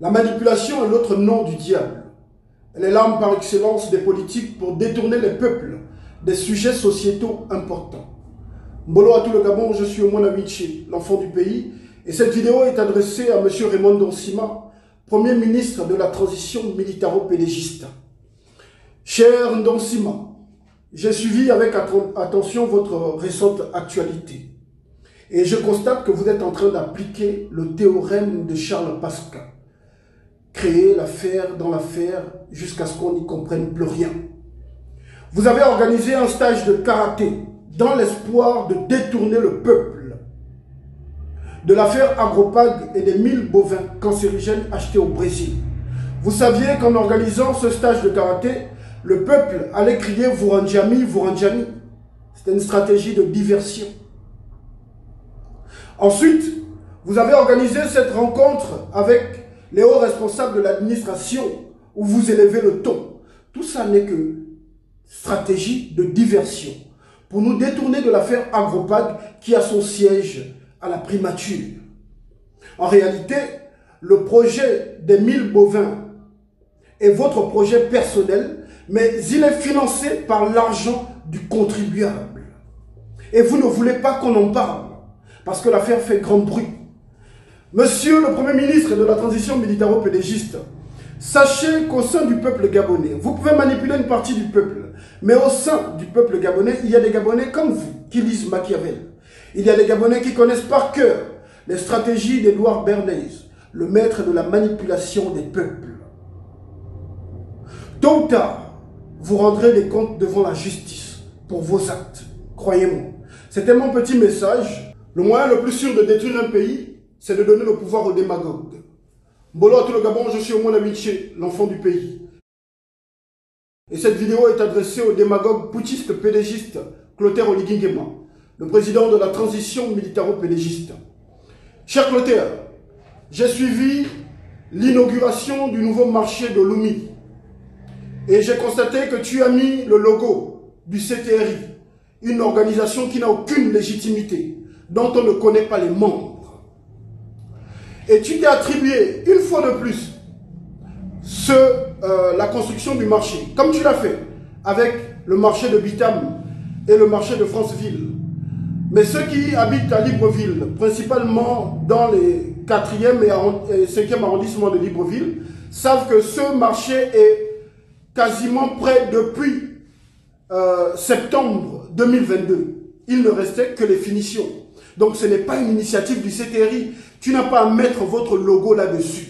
La manipulation est l'autre nom du diable. Elle est l'arme par excellence des politiques pour détourner les peuples des sujets sociétaux importants. Mbolo à tout le Gabon, je suis Omona Wichi, l'enfant du pays, et cette vidéo est adressée à M. Raymond Ndonsima, Premier ministre de la transition militaro-pélégiste. Cher Ndonsima, j'ai suivi avec attention votre récente actualité et je constate que vous êtes en train d'appliquer le théorème de Charles Pasqua. Créer l'affaire dans l'affaire jusqu'à ce qu'on n'y comprenne plus rien. Vous avez organisé un stage de karaté dans l'espoir de détourner le peuple de l'affaire Agropag et des 1000 bovins cancérigènes achetés au Brésil. Vous saviez qu'en organisant ce stage de karaté, le peuple allait crier Vouranjami, Vouranjami. C'était une stratégie de diversion. Ensuite, vous avez organisé cette rencontre avec les hauts responsables de l'administration où vous élevez le ton. Tout ça n'est que stratégie de diversion pour nous détourner de l'affaire Agropag qui a son siège à la primature. En réalité, le projet des 1000 bovins est votre projet personnel, mais il est financé par l'argent du contribuable. Et vous ne voulez pas qu'on en parle, parce que l'affaire fait grand bruit. Monsieur le Premier ministre de la transition militaro-pélégiste, sachez qu'au sein du peuple gabonais, vous pouvez manipuler une partie du peuple, mais au sein du peuple gabonais, il y a des Gabonais comme vous qui lisent Machiavel. Il y a des Gabonais qui connaissent par cœur les stratégies d'Edouard Bernays, le maître de la manipulation des peuples. Tôt ou tard, vous rendrez des comptes devant la justice pour vos actes. Croyez-moi. C'était mon petit message. Le moyen le plus sûr de détruire un pays, c'est de donner le pouvoir aux démagogues. Mbolo à tout le Gabon, je suis Omona Wichi, l'enfant du pays. Et cette vidéo est adressée au démagogue putschiste pélégiste Clotaire Oligui-Nguema, le président de la transition militaro-pélégiste. Cher Clotaire, j'ai suivi l'inauguration du nouveau marché de Lomé et j'ai constaté que tu as mis le logo du CTRI, une organisation qui n'a aucune légitimité, dont on ne connaît pas les membres. Et tu t'es attribué une fois de plus la construction du marché, comme tu l'as fait avec le marché de Bitam et le marché de Franceville. Mais ceux qui habitent à Libreville, principalement dans les 4e et 5e arrondissements de Libreville, savent que ce marché est quasiment prêt depuis septembre 2022. Il ne restait que les finitions. Donc ce n'est pas une initiative du CTRI. Tu n'as pas à mettre votre logo là-dessus.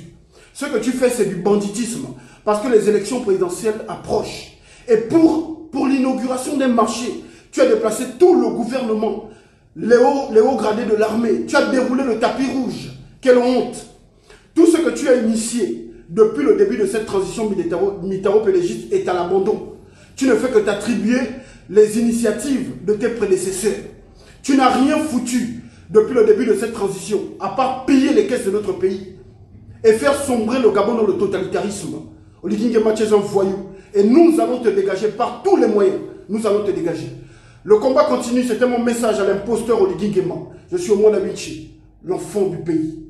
Ce que tu fais, c'est du banditisme. Parce que les élections présidentielles approchent. Et pour l'inauguration d'un marché, tu as déplacé tout le gouvernement, les hauts gradés de l'armée. Tu as déroulé le tapis rouge. Quelle honte! Tout ce que tu as initié depuis le début de cette transition militaro-pélégiste est à l'abandon. Tu ne fais que t'attribuer les initiatives de tes prédécesseurs. Tu n'as rien foutu depuis le début de cette transition, à part piller les caisses de notre pays et faire sombrer le Gabon dans le totalitarisme. Oligui Nguema, tu es un voyou. Et nous allons te dégager par tous les moyens. Nous allons te dégager. Le combat continue, c'était mon message à l'imposteur Oligui Nguema. Je suis Omona Wichi, l'enfant du pays.